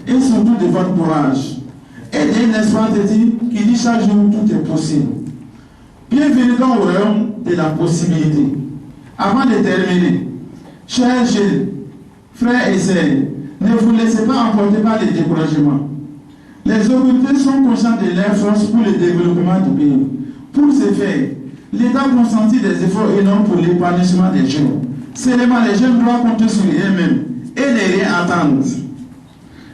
et surtout de votre courage. Et d'un espoir de dire qu'il dit chaque jour tout est possible. Bienvenue dans le royaume de la possibilité. Avant de terminer, chers jeunes, frères et sœurs, ne vous laissez pas emporter par le découragement. Les autorités sont conscientes de leur force pour le développement du pays. Pour ce faire, l'État consentit des efforts énormes pour l'épanouissement des jeunes. Seulement, les jeunes doivent compter sur eux-mêmes et ne rien attendre.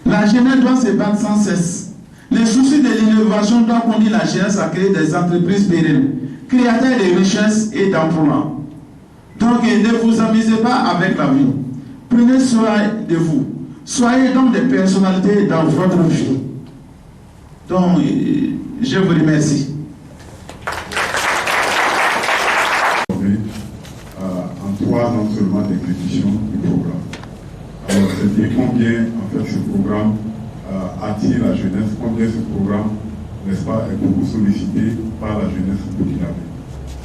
La jeunesse doit se battre sans cesse. Le souci de l'innovation doit conduire la jeunesse à créer des entreprises pérennes, créateurs de richesses et d'emplois. Donc, ne vous amusez pas avec la vie. Prenez soin de vous. Soyez donc des personnalités dans votre vie. Donc, je vous remercie. En 3 ans seulement d'exécution du programme. Alors, c'est dire combien, en fait, ce programme attire la jeunesse, combien ce programme, n'est-ce pas, est beaucoup sollicité par la jeunesse burkinabé.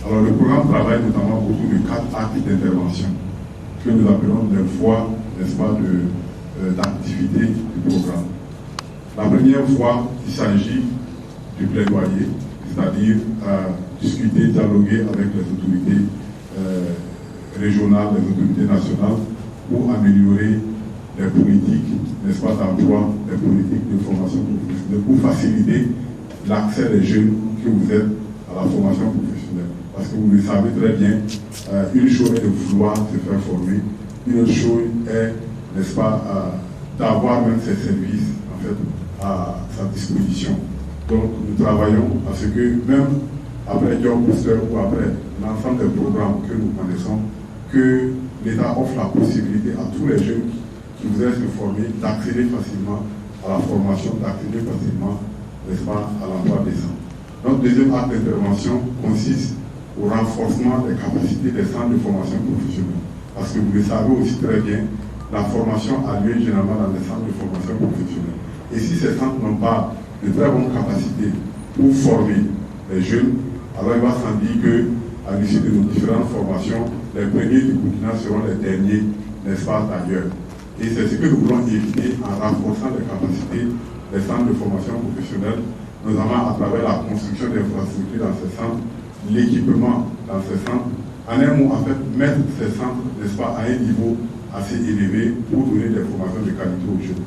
Alors, le programme travaille notamment autour de 4 actes d'intervention que nous appelons des voies, n'est-ce pas, d'activité du programme. La première fois, il s'agit du plaidoyer, c'est-à-dire discuter, dialoguer avec les autorités régionales, les autorités nationales pour améliorer les politiques, n'est-ce pas, d'emploi, les politiques de formation professionnelle, pour faciliter l'accès des jeunes que vous êtes à la formation professionnelle. Parce que vous le savez très bien, une chose est de vouloir se faire former, une autre chose est, n'est-ce pas, d'avoir même ces services, en fait, à sa disposition. Donc, nous travaillons à ce que, même après Job Booster ou après l'ensemble des programmes que nous connaissons, que l'État offre la possibilité à tous les jeunes qui voudraient se former d'accéder facilement à la formation, d'accéder facilement, n'est-ce pas, à l'emploi décent. Notre deuxième acte d'intervention consiste au renforcement des capacités des centres de formation professionnelle. Parce que vous le savez aussi très bien, la formation a lieu généralement dans les centres de formation professionnelle. Et si ces centres n'ont pas de très bonnes capacités pour former les jeunes, alors il va sans dire qu'à l'issue de nos différentes formations, les premiers du Burkina seront les derniers, n'est-ce pas, d'ailleurs. Et c'est ce que nous voulons éviter en renforçant les capacités des centres de formation professionnelle, notamment à travers la construction d'infrastructures dans ces centres, l'équipement dans ces centres. En un mot, en fait, mettre ces centres, n'est-ce pas, à un niveau assez élevé pour donner des formations de qualité aux jeunes.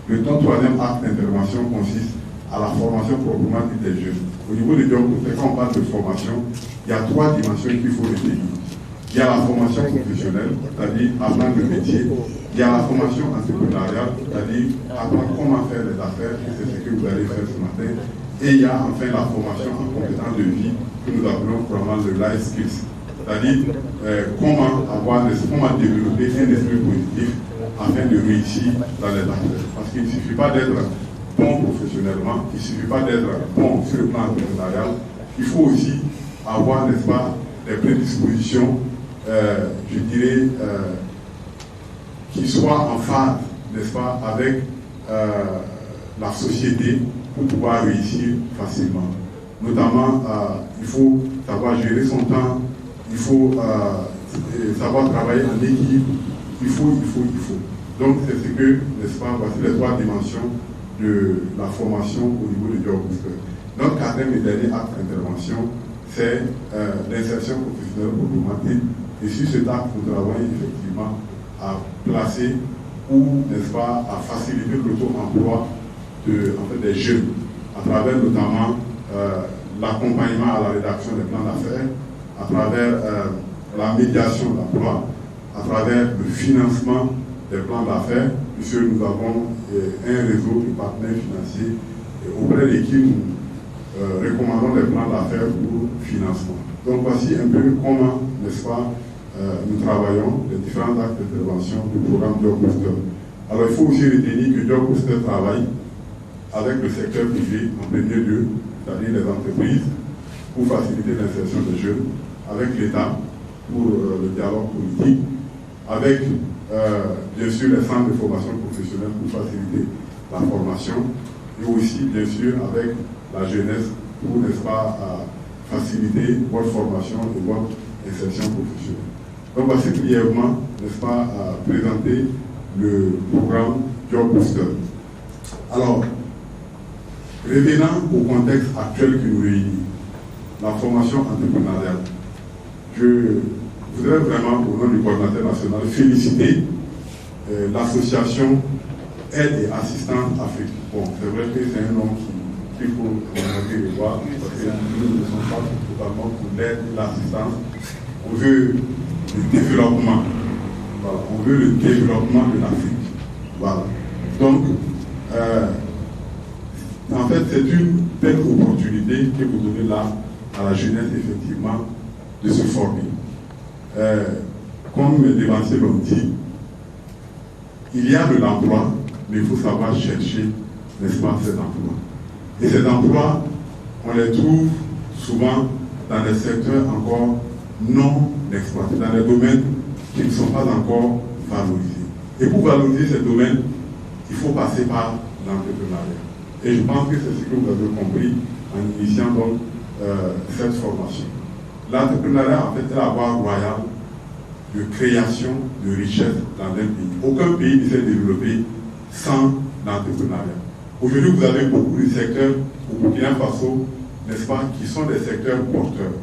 Le troisième acte d'intervention consiste à la formation proprement dite des jeunes. Au niveau de Job Booster, quand on parle de formation, il y a 3 dimensions qu'il faut retenir. Il y a la formation professionnelle, c'est-à-dire apprendre le métier. Il y a la formation entrepreneuriale, c'est-à-dire apprendre comment faire les affaires, et c'est ce que vous allez faire ce matin. Et il y a enfin la formation en compétences de vie, que nous appelons probablement le life skills. C'est-à-dire comment développer un esprit positif afin de réussir dans les affaires. Parce qu'il ne suffit pas d'être bon professionnellement, il ne suffit pas d'être bon sur le plan entrepreneurial, il faut aussi avoir, n'est-ce pas, des prédispositions, je dirais, qui soient en phase, n'est-ce pas, avec la société pour pouvoir réussir facilement. Notamment, il faut savoir gérer son temps, il faut savoir travailler en équipe, il faut. Donc c'est ce que, n'est-ce pas, voici les 3 dimensions de la formation au niveau de Job Booster. Notre 4e et dernier acte d'intervention, c'est l'insertion professionnelle proprement dite. Et sur cet acte, nous travaillons effectivement à placer ou, n'est-ce pas, à faciliter l'auto-emploi des jeunes, à travers notamment l'accompagnement à la rédaction des plans d'affaires, à travers la médiation d'emploi, à travers le financement des plans d'affaires, puisque nous avons un réseau de partenaires financiers auprès de qui nous recommandons les plans d'affaires pour financement. Donc voici un peu comment, n'est-ce pas, nous travaillons les différents actes d'intervention du programme Job Booster. Alors il faut aussi retenir que Job Booster travaille avec le secteur privé en premier lieu, c'est-à-dire les entreprises, pour faciliter l'insertion des jeunes, avec l'État pour le dialogue politique, avec bien sûr les centres de formation professionnelle pour faciliter la formation, et aussi bien sûr avec la jeunesse pour, n'est-ce pas, faciliter votre formation et votre insertion professionnelle. Donc voici brièvement, n'est-ce pas, présenter le programme Job Booster. Alors, revenant au contexte actuel qui nous réunit, la formation entrepreneuriale, je voudrais vraiment, au nom du coordinateur national, féliciter l'association Aide et Assistance Afrique. Bon, c'est vrai que c'est un nom qu'il faut le voir, parce que nous ne sommes pas totalement pour l'aide et l'assistance. On veut le développement. Voilà, on veut le développement de l'Afrique. Voilà. Donc, en fait, c'est une belle opportunité que vous donnez là à la jeunesse, effectivement, de se former. Comme les dévanciers l'ont dit, il y a de l'emploi, mais il faut savoir chercher, n'est-ce pas, cet emploi. Et ces emplois, on les trouve souvent dans des secteurs encore non exploités, dans des domaines qui ne sont pas encore valorisés. Et pour valoriser ces domaines, il faut passer par l'entrepreneuriat. Et je pense que c'est ce que vous avez compris en initiant donc cette formation. L'entrepreneuriat, en fait, est la voie royale de création de richesse dans un pays. Aucun pays ne s'est développé sans l'entrepreneuriat. Aujourd'hui, vous avez beaucoup de secteurs au Burkina Faso, n'est-ce pas, qui sont des secteurs porteurs.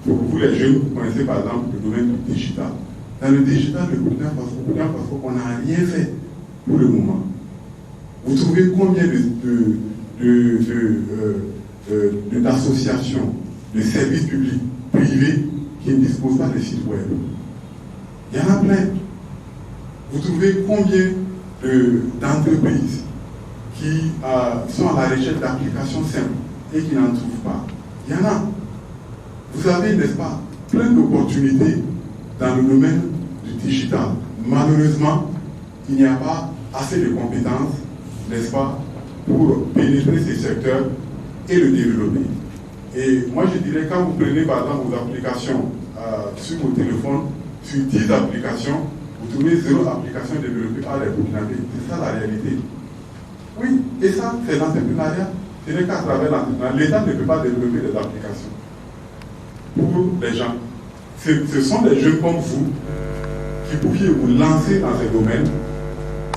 Pour vous, les jeunes, vous connaissez par exemple le domaine du digital. Dans le digital de Burkina Faso, on n'a rien fait pour le moment. Vous trouvez combien d'associations, de services publics, privés, qui ne disposent pas de sites web? Il y en a plein. Vous trouvez combien d'entreprises qui sont à la recherche d'applications simples et qui n'en trouvent pas? Il y en a. Vous avez, n'est-ce pas, plein d'opportunités dans le domaine du digital. Malheureusement, il n'y a pas assez de compétences, n'est-ce pas, pour pénétrer ces secteurs et le développer. Et moi, je dirais, quand vous prenez par exemple vos applications sur vos téléphones, sur 10 applications, vous trouvez 0 application développée par les Burkinabés. C'est ça la réalité. Oui, et ça, c'est l'entrepreneuriat. Ce n'est qu'à travers l'entrepreneuriat. L'État ne peut pas développer des applications pour les gens. Ce sont des jeunes comme vous qui pouviez vous lancer dans ces domaines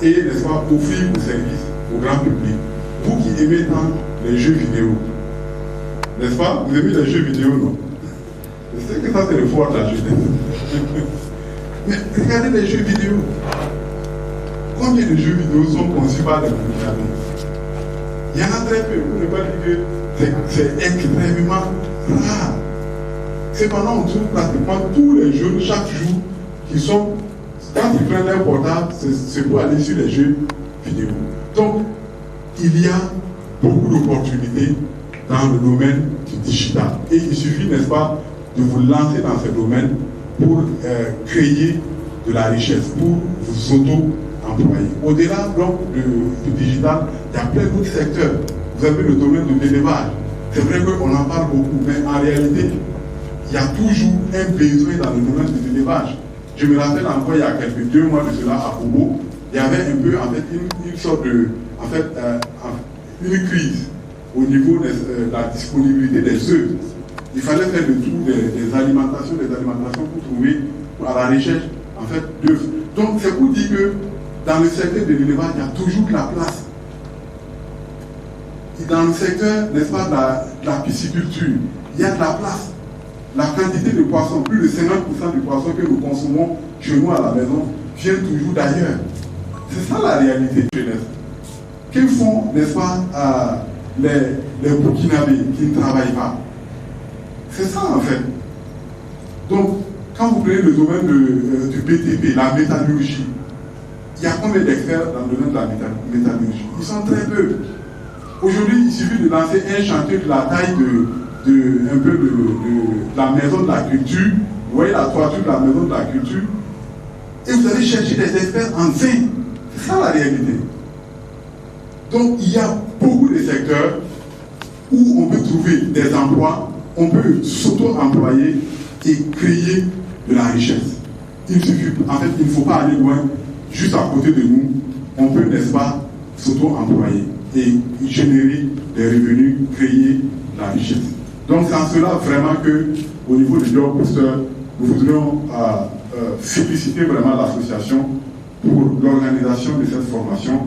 et, n'est-ce pas, offrir vos services au grand public. Vous qui aimez tant les jeux vidéo, n'est-ce pas? Vous aimez les jeux vidéo, non? Je sais que ça, c'est le fort de la jeunesse. Mais regardez les jeux vidéo. Combien de jeux vidéo sont conçus par les Burkinabés? Il y en a très peu. Vous ne pouvez pas dire que c'est extrêmement rare. Cependant, on trouve pratiquement tous les jeunes chaque jour qui sont, quand ils prennent leur portable, c'est pour aller sur les jeux vidéo. Donc, il y a beaucoup d'opportunités dans le domaine du digital. Et il suffit, n'est-ce pas, de vous lancer dans ce domaine pour créer de la richesse, pour vous auto-employer. Au-delà donc du digital, il y a plein d'autres secteurs. Vous avez le domaine de l'élevage. C'est vrai qu'on en parle beaucoup, mais en réalité, il y a toujours un besoin dans le domaine de l'élevage. Je me rappelle encore il y a quelques 2 mois de cela à Kobo, il y avait un peu en fait une sorte de, une crise au niveau de la disponibilité des œufs. Il fallait faire le tour des alimentations pour trouver à la recherche en fait d'œufs. Donc c'est pour dire que dans le secteur de l'élevage, il y a toujours de la place. Et dans le secteur, n'est-ce pas, de la pisciculture, il y a de la place. La quantité de poissons, plus de 50% du poisson que nous consommons chez nous à la maison, vient toujours d'ailleurs. C'est ça la réalité de jeunesse. Que font, n'est-ce pas, les Burkinabés qui ne travaillent pas? C'est ça en fait. Donc, quand vous prenez le domaine du BTP, la métallurgie, il y a combien d'experts dans le domaine de la métallurgie? Ils sont très peu. Aujourd'hui, il suffit de lancer un chantier de la taille de la maison de la culture. Vous voyez la toiture de la maison de la culture. Et vous allez chercher des experts en zinc. C'est ça la réalité. Donc, il y a beaucoup de secteurs où on peut trouver des emplois, on peut s'auto-employer et créer de la richesse. Il suffit, en fait, il ne faut pas aller loin. Juste à côté de nous, on peut, n'est-ce pas, s'auto-employer et générer des revenus, créer de la richesse. Donc, c'est en cela vraiment que, au niveau du Job Booster, nous voudrions féliciter vraiment l'association pour l'organisation de cette formation